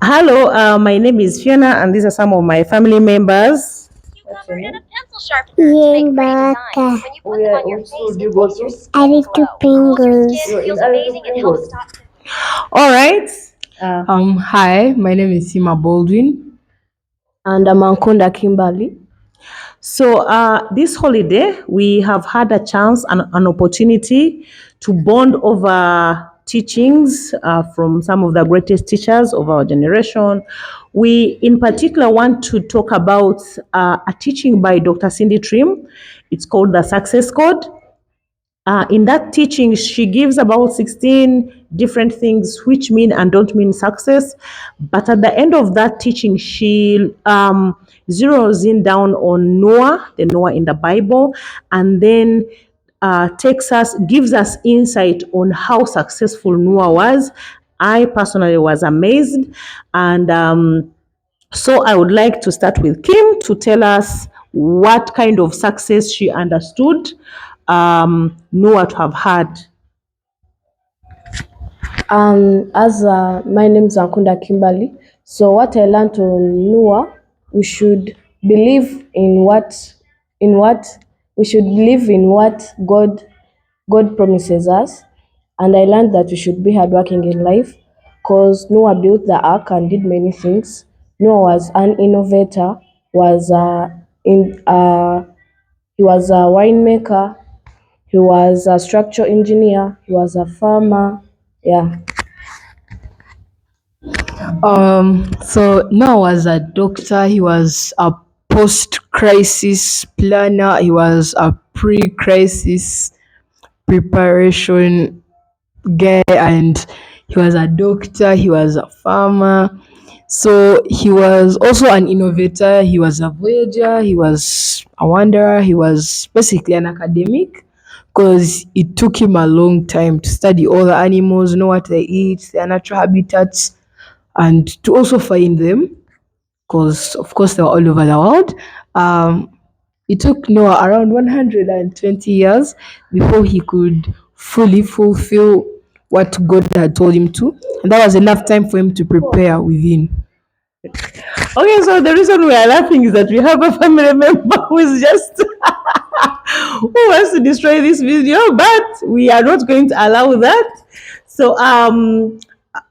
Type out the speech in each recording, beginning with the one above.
Hello, my name is Fiona, and these are some of my family members. Cucumber and a pencil sharpener to make pretty designs. When you put them on your face, it makes your skin glow, cools your skin, feels amazing, and helps stop. All right. Hi, my name is Sima Baldwin. And Amankunda Kimberly. So, this holiday, we have had a chance and an opportunity to bond over teachings from some of the greatest teachers of our generation. We, in particular, want to talk about a teaching by Dr. Cindy Trimm. It's called the Success Code. In that teaching, she gives about 16 different things which mean and don't mean success. But at the end of that teaching, she zeroes in down on Noah, the Noah in the Bible, and then gives us insight on how successful Noah was. I personally was amazed. And so I would like to start with Kim to tell us what kind of success she understood Noah to have had. As my name is Ankunda Kimberly. So what I learned on Noah, we should believe in what we should believe in what God promises us. And I learned that we should be hardworking in life because Noah built the ark and did many things. Noah was an innovator, he was a winemaker, he was a structural engineer, he was a farmer. Yeah. So Noah was a doctor, he was a post-crisis planner, he was a pre-crisis preparation guy, and he was a doctor, he was a farmer. So he was also an innovator, he was a voyager, he was a wanderer, he was basically an academic because it took him a long time to study all the animals, know what they eat, their natural habitats, and to also find them because, of course, they were all over the world. It took Noah around 120 years before he could fully fulfill what God had told him to, and that was enough time for him to prepare within. Okay, so the reason we are laughing is that we have a family member who is just who wants to destroy this video, but we are not going to allow that. So,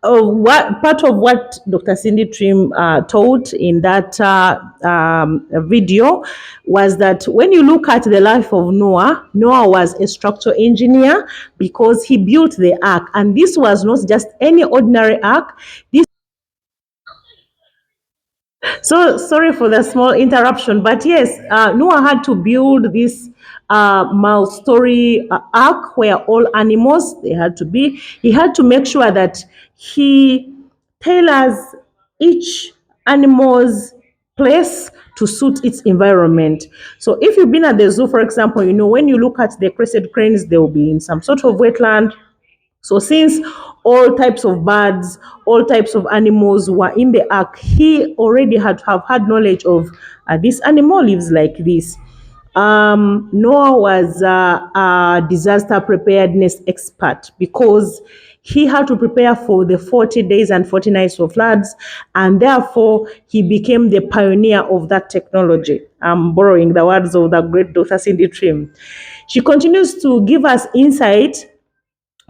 what part of what Dr. Cindy Trimm taught in that video was that when you look at the life of Noah, Noah was a structural engineer because he built the ark, and this was not just any ordinary ark. So sorry for the small interruption, but yes, Noah had to build this multi-story ark where all animals they had to be. He had to make sure that he tailors each animal's place to suit its environment. So if you've been at the zoo, for example, when you look at the crested cranes, they will be in some sort of wetland. So since all types of birds, all types of animals were in the ark, he already had to have had knowledge of this animal lives like this. Noah was a disaster preparedness expert because he had to prepare for the 40 days and 40 nights of floods, and therefore he became the pioneer of that technology. I'm borrowing the words of the great Dr. Cindy Trimm. She continues to give us insight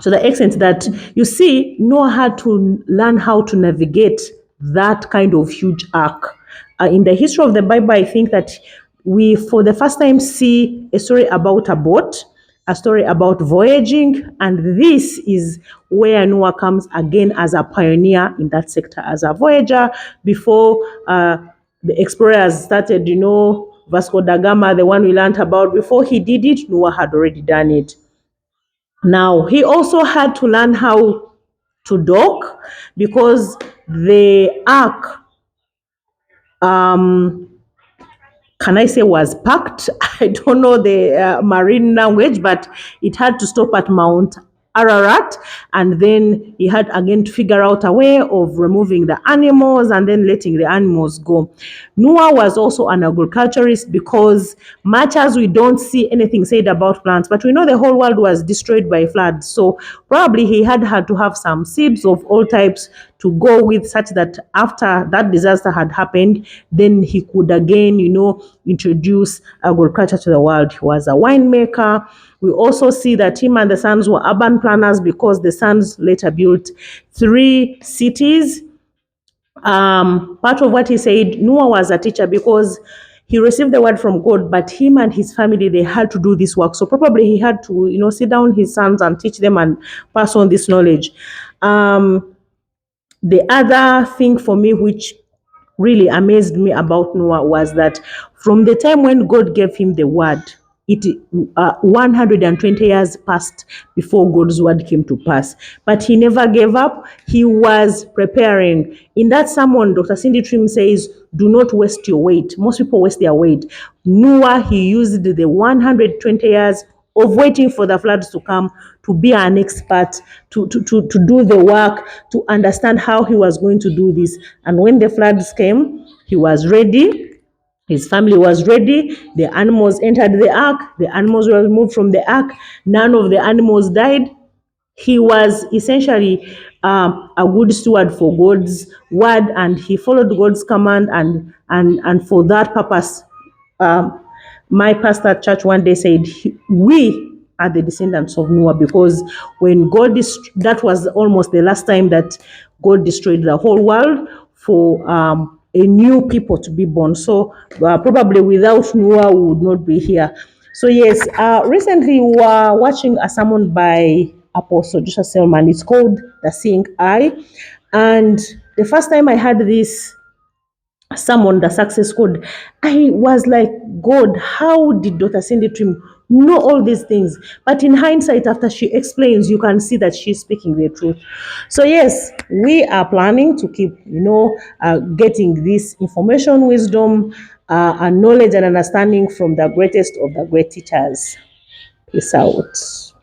to the extent that you see, Noah had to learn how to navigate that kind of huge ark. In the history of the Bible, I think that we, for the first time, see a story about a boat, a story about voyaging, and this is where Noah comes again as a pioneer in that sector, as a voyager. Before the explorers started, Vasco da Gama, the one we learned about, before he did it, Noah had already done it. Now, he also had to learn how to dock because the ark, can I say, was packed. I don't know the marine language, but it had to stop at Mount Ararat, and then he had again to figure out a way of removing the animals and then letting the animals go. Noah was also an agriculturist because much as we don't see anything said about plants, but we know the whole world was destroyed by floods. So probably he had to have some seeds of all types to go with, such that after that disaster had happened, then he could again, introduce agriculture to the world. He was a winemaker. We also see that him and the sons were urban planners, because the sons later built 3 cities. Part of what he said, Noah was a teacher because he received the word from God, but him and his family, they had to do this work. So probably he had to, sit down his sons and teach them and pass on this knowledge. The other thing for me, which really amazed me about Noah, was that from the time when God gave him the word, it 120 years passed before God's word came to pass. But he never gave up. He was preparing. In that sermon, Dr. Cindy Trimm says, do not waste your wait. Most people waste their wait. Noah, he used the 120 years of waiting for the floods to come to be an expert, to do the work, to understand how he was going to do this. And when the floods came, he was ready. His family was ready. The animals entered the ark. The animals were removed from the ark. None of the animals died. He was essentially a good steward for God's word, and he followed God's command. And for that purpose, um, my pastor at church one day said, we are the descendants of Noah, because when that was almost the last time that God destroyed the whole world for a new people to be born. So probably without Noah, we would not be here. So yes, recently we were watching a sermon by Apostle Joshua Selman. It's called The Seeing Eye. And the first time I heard this sermon, The Success Code, I was like, God, how did Dr. Cindy Trimm know all these things? But in hindsight, after she explains, you can see that she's speaking the truth. So yes, we are planning to keep, getting this information, wisdom, and knowledge and understanding from the greatest of the great teachers. Peace out.